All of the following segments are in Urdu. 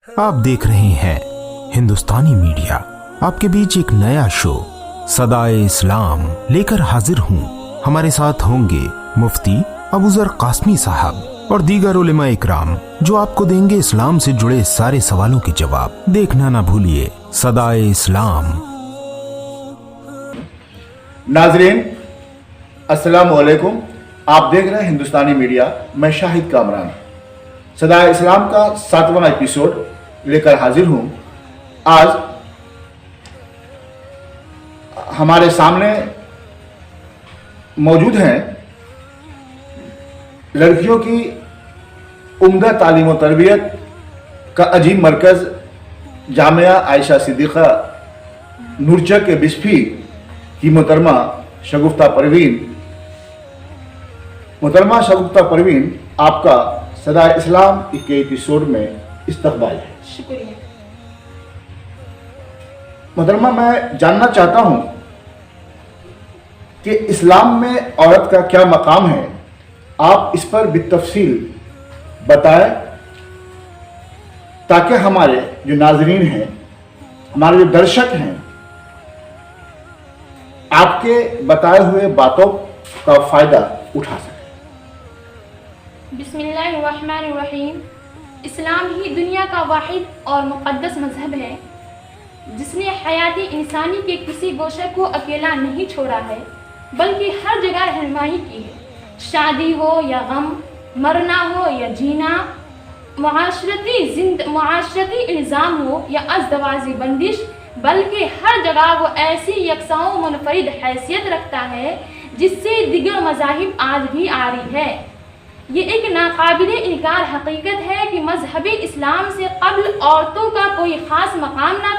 آپ دیکھ رہے ہیں ہندوستانی میڈیا، آپ کے بیچ ایک نیا شو صدائے اسلام لے کر حاضر ہوں۔ ہمارے ساتھ ہوں گے مفتی ابوذر قاسمی صاحب اور دیگر علماء اکرام جو آپ کو دیں گے اسلام سے جڑے سارے سوالوں کے جواب۔ دیکھنا نہ بھولیے صدائے اسلام۔ ناظرین السلام علیکم، آپ دیکھ رہے ہیں ہندوستانی میڈیا، میں شاہد کامران صدائے اسلام کا 7واں ایپیسوڈ لے کر حاضر ہوں۔ آج ہمارے سامنے موجود ہیں لڑکیوں کی عمدہ تعلیم و تربیت کا عظیم مرکز جامعہ عائشہ صدیقہ نورچہ کے بسفی کی محترمہ شگفتہ پروین۔ محترمہ شگفتہ پروین، آپ کا صدائے اسلام کے ایپیسوڈ میں استقبال ہے۔ شکریہ۔ محترمہ، میں جاننا چاہتا ہوں کہ اسلام میں عورت کا کیا مقام ہے، آپ اس پر بالتفصیل بتائیں تاکہ ہمارے جو ناظرین ہیں، ہمارے جو درشک ہیں، آپ کے بتائے ہوئے باتوں کا فائدہ اٹھا سکیں۔ بسم اللہ الرحمن الرحیم۔ اسلام ہی دنیا کا واحد اور مقدس مذہب ہے جس نے حیاتی انسانی کے کسی گوشے کو اکیلا نہیں چھوڑا ہے بلکہ ہر جگہ رہنمائی کی ہے۔ شادی ہو یا غم، مرنا ہو یا جینا، معاشرتی الزام ہو یا ازدواجی بندش، بلکہ ہر جگہ وہ ایسی یکساں و منفرد حیثیت رکھتا ہے جس سے دیگر مذاہب آج بھی عاری ہے۔ یہ ایک ناقابل انکار حقیقت ہے کہ مذہب اسلام سے قبل عورتوں کا کوئی خاص مقام نہ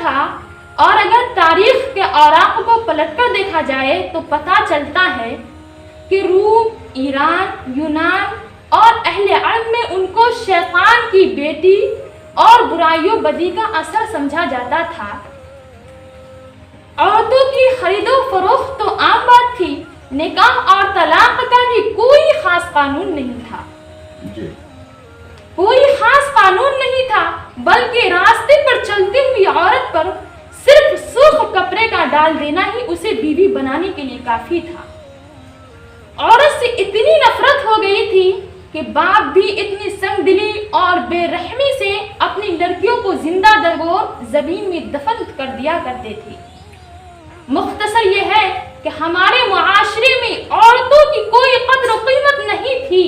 تھا، اور اگر تاریخ کے اوراق کو پلٹ کر دیکھا جائے تو پتہ چلتا ہے کہ روم، ایران، یونان اور اہل عرب میں ان کو شیطان کی بیٹی اور برائیوں بدی کا اثر سمجھا جاتا تھا۔ عورتوں کی خرید و فروخت تو عام بات تھی، نکاح اور طلاق کا بھی کوئی خاص قانون نہیں تھا۔ بلکہ راستے پر چلتی ہوئی عورت پر صرف سرخ کپڑے کا ڈال دینا ہی اسے بیوی بنانے کے لیے کافی تھا۔ عورت سے اتنی نفرت ہو گئی تھی کہ باپ بھی اتنی سنگ دلی اور بے رحمی سے اپنی لڑکیوں کو زندہ درگور زمین میں دفن کر دیا کرتے تھے۔ مختصر یہ ہے کہ ہمارے معاشرے میں عورتوں کی کوئی قدر و قیمت نہیں تھی۔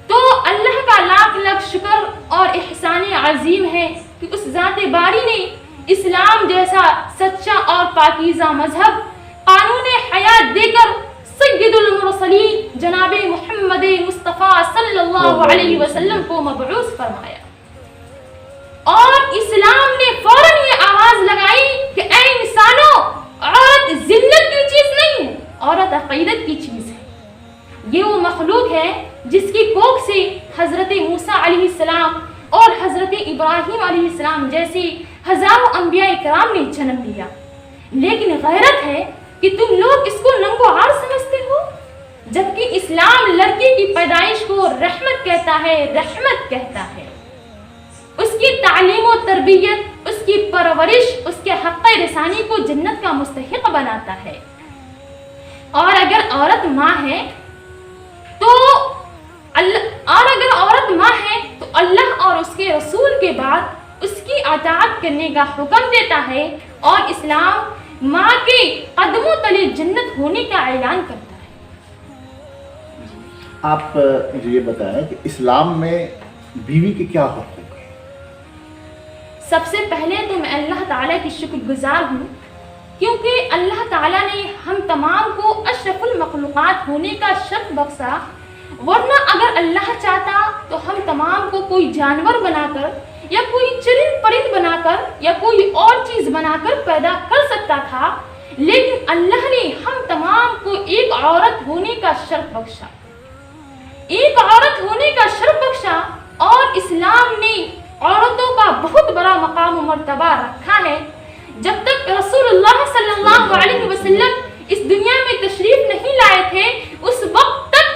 تو اللہ کا لاکھ لاکھ شکر اور احسان عظیم ہے کہ اس ذات باری نے اسلام جیسا سچا اور پاکیزہ مذہب قانون حیات دے کر سید المرسلین جناب محمد مصطفیٰ صلی اللہ علیہ وسلم کو مبعوث فرمایا، اور اسلام نے فوراً یہ آواز لگائی کہ اے انسانوں، عورت ذلت کی چیز نہیں ہے، عورت عقیدت کی چیز ہے۔ یہ وہ مخلوق ہے جس کی کوکھ سے حضرت موسیٰ علیہ السلام اور حضرت ابراہیم علیہ السلام جیسے ہزاروں انبیاء کرام نے جنم لیا، لیکن غیرت ہے کہ تم لوگ اس کو ننگو عار سمجھتے ہو، جبکہ اسلام لڑکی کی پیدائش کو رحمت کہتا ہے۔ اس کی تعلیم و تربیت، اس کی پرورش، اس کے حق رسانی کو جنت کا مستحق بناتا ہے۔ اور اگر عورت ماں ہے تو اللہ اور اس کے رسول کے بعد اس کی اطاعت کرنے کا حکم دیتا ہے، اور اسلام ماں کے قدموں تلے جنت ہونے کا اعلان کرتا ہے۔ آپ مجھے یہ بتائیں کہ اسلام میں بیوی کے کیا حقوق ہیں؟ سب سے پہلے تو میں اللہ تعالیٰ کی شکر گزار ہوں کیونکہ اللہ تعالیٰ نے ہم تمام کو اشرف المخلوقات ہونے کا شرف بخشا، ورنہ اگر اللہ چاہتا تو ہم تمام کو کوئی جانور بنا کر یا کوئی چرند پرند بنا کر یا کوئی اور چیز بنا کر پیدا کر سکتا تھا، لیکن اللہ نے ہم تمام کو ایک عورت ہونے کا شرف بخشا، اور اسلام نے عورتوں کا بہت بڑا مقام و مرتبہ رکھا ہے۔ جب تک رسول اللہ صلی اللہ علیہ وسلم اس دنیا میں تشریف نہیں لائے تھے، اس وقت تک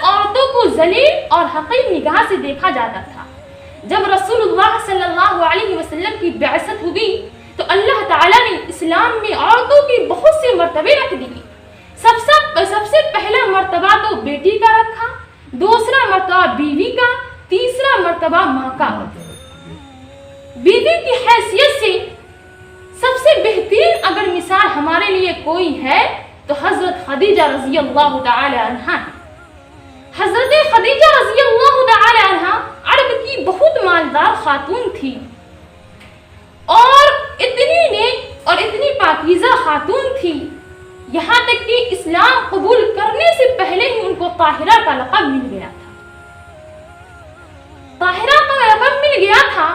حقیر نگاہ سے دیکھا جاتا تھا۔ جب رسولullah صلی اللہ علیہ وسلم کی بعثت ہوئی تو اللہ تعالیٰ نے اسلام میں عورتوں کی بہت سی مرتبے رکھ دی۔ سب سے پہلا مرتبہ تو بیٹی کا رکھا، دوسرا مرتبہ بیوی کا، تیسرا مرتبہ ماں کا۔ بیوی کی حیثیت سے سب سے بہترین اگر مثال ہمارے لیے کوئی ہے تو حضرت خدیجہ رضی اللہ تعالی عنہا ہے۔ حضرت خدیجہ رضی اللہ تعالی عنہا عرب کی بہت مالدار خاتون تھی، اور اتنی نیک اور اتنی پاکیزہ خاتون تھی، یہاں تک کہ اسلام قبول کرنے سے پہلے ہی ان کو طاہرہ کا لقب مل گیا تھا۔ طاہرہ کا لقب مل گیا تھا۔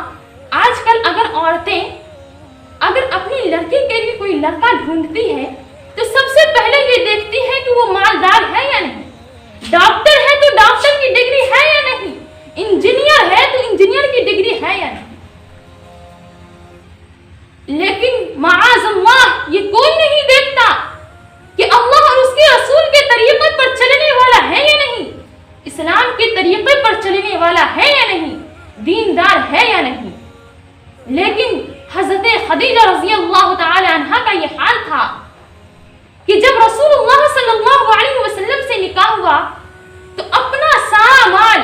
آج کل اگر عورتیں اگر اپنی لڑکی کے لیے کوئی لڑکا ڈھونڈتی ہے تو سب سے پہلے یہ دیکھتی ہے کہ وہ مالدار ہے یا نہیں، ڈاکٹر ہے تو ڈاکٹر کی ڈگری ہے یا نہیں، انجینئر ہے تو انجینئر کی ڈگری ہے یا نہیں۔ لیکن معاذ اللہ یہ کوئی نہیں دیکھتا کہ اللہ اور اس کے رسول کے طریقے پر چلنے والا ہے یا نہیں، اسلام کے طریقے پر چلنے والا ہے یا نہیں، دیندار ہے یا نہیں۔ لیکن حضرت خدیجہ رضی اللہ تعالی عنہا کا یہ حال تھا کہ جب رسول اللہ صلی اللہ علیہ وسلم سے نکاح ہوا تو اپنا سارا مال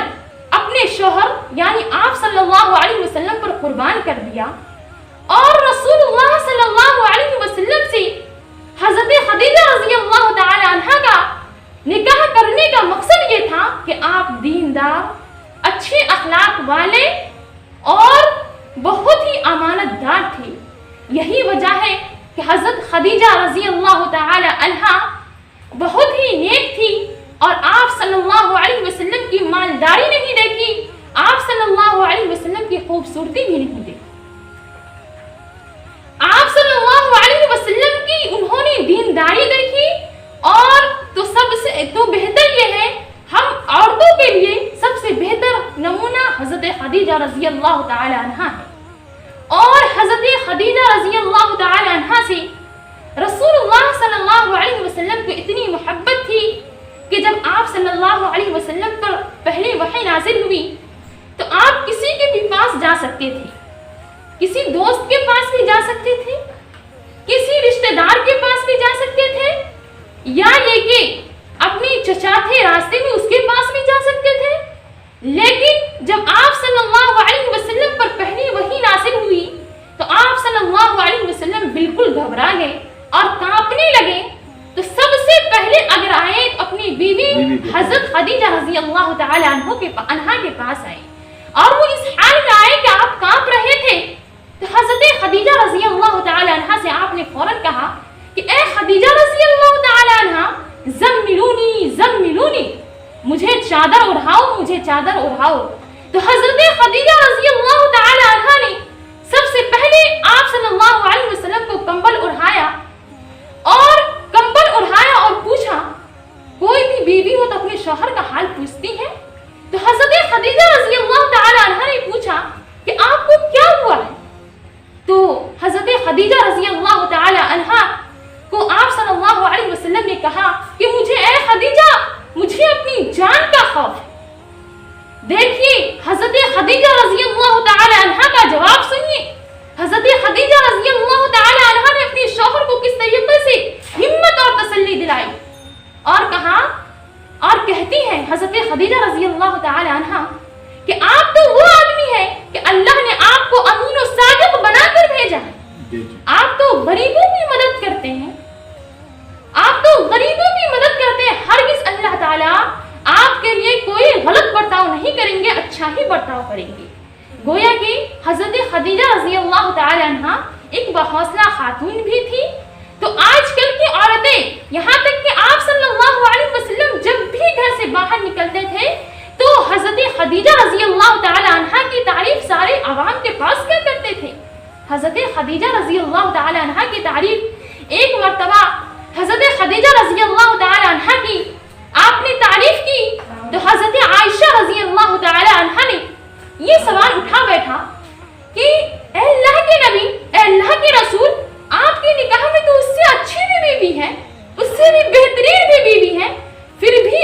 اپنے شوہر یعنی آپ صلی اللہ علیہ وسلم پر قربان کر دیا، اور رسول اللہ صلی اللہ علیہ وسلم سے حضرت خدیجہ رضی اللہ تعالی عنہا کا نکاح کرنے کا مقصد یہ تھا کہ آپ دیندار، اچھے اخلاق والے اور بہت ہی امانت دار تھے۔ یہی وجہ ہے کہ حضرت خدیجہ رضی اللہ تعالی عنہا بہت ہی نیک تھی، اور آپ صلی اللہ علیہ وسلم کی مالداری نہیں دیکھی، آپ صلی اللہ علیہ وسلم کی خوبصورتی بھی نہیں دیکھی، آپ صلی اللہ علیہ وسلم کی انہوں نے دینداری دیکھی۔ اور تو بہتر یہ ہے، ہم عورتوں کے لیے سب سے بہتر نمونہ حضرت خدیجہ رضی اللہ تعالی عنہا ہے، اور حضرت خدیجہ رضی اللہ تعالی عنہا سے رسول اللہ صلی اللہ علیہ وسلم کو اتنی محبت تھی کہ جب آپ صلی اللہ علیہ وسلم پر پہلی وحی نازل ہوئی تو آپ کسی کے بھی پاس جا سکتے تھے، کسی دوست کے پاس بھی جا سکتے تھے، کسی رشتہ دار کے پاس بھی جا سکتے تھے، یا یہ کہ اپنی چچا تھے راستے میں اس کے پاس بھی جا سکتے تھے۔ لیکن جب آپ صلی اللہ علیہ وسلم پر پہلی وحی نازل ہوئی تو آپ صلی اللہ علیہ وسلم بالکل گھبرا گئے اور کانپنے لگے۔ تو سب سے پہلے اگر آئے تو اپنی بیوی حضرت خدیجہ رضی اللہ تعالی عنہا کے پاس آئے، اور وہ اس حال میں آئے کہ آپ کانپ رہے تھے۔ تو حضرت خدیجہ رضی اللہ تعالی عنہا سے آپ نے فوراً کہا کہ اے خدیجہ رضی اللہ تعالی عنہا، زملونی زملونی، مجھے چادر اڑھاؤ، مجھے چادر اڑھاؤ۔ تو حضرت خدیجہ رضی اللہ تعالی عنہا نے سب سے پہلے آپ صلی اللہ علیہ وسلم کو کمبل اڑھایا، اور پوچھا، کوئی بھی بیوی ہو تو اپنے شوہر کا حال پوچھتی ہے؟ تو حضرت خدیجہ رضی اللہ تعالی عنہا نے پوچھا کہ آپ کو کیا ہوا ہے؟ تو حضرت خدیجہ رضی اللہ تعالی عنہا کو آپ صلی اللہ علیہ وسلم نے کہا کہ اے خدیجہ، مجھے اپنی جان کا خوف ہے۔ دیکھیے حضرت خدیجہ رضی اللہ تعالی عنہا کا جواب سنیے۔ حضرت خدیجہ رضی اللہ تعالی عنہا نے اپنے شوہر کو کس طریقے سے ہمت اور تسلی دلائی، اور کہا اور کہتی ہیں حضرت خدیجہ رضی اللہ تعالی عنہا کہ آپ تو وہ آدمی ہیں کہ اللہ نے آپ کو امین و صادق بنا کر بھیجا ہے، آپ تو غریبوں کی مدد کرتے ہیں، آپ تو غریبوں کی مدد کرتے ہیں، ہرگز اللہ تعالیٰ آپ کے لیے کوئی غلط برتاؤ نہیں کریں گے، اچھا ہی برتاؤ کریں گے۔ گویا کہ حضرت خدیجہ رضی اللہ تعالی عنہا ایک باحوصلہ خاتون بھی تھی۔ تو آج کل کی عورتیں، یہاں تک کہ آپ صلی اللہ علیہ وسلم جب بھی گھر سے باہر نکلتے تھے تو حضرت خدیجہ رضی اللہ تعالی عنہا کی تعریف سارے عوام کے پاس کیا کرتے تھے؟ حضرت خدیجہ رضی اللہ تعالی عنہا کی تعریف ایک مرتبہ حضرت خدیجہ رضی اللہ تعالی عنہا کی آپ نے تعریف کی تو حضرت عائشہ رضی اللہ تعالی عنہا نے یہ سوال اٹھا بیٹھا کہ اے اللہ کے نبی، اے اللہ کے رسول، آپ کے نکاح میں تو اس سے اچھی بھی بیوی ہے، اس سے بھی بہترین بھی بیوی ہے، پھر بھی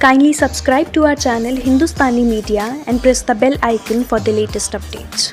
Kindly subscribe to our channel Hindustani Media and press the bell icon for the latest updates.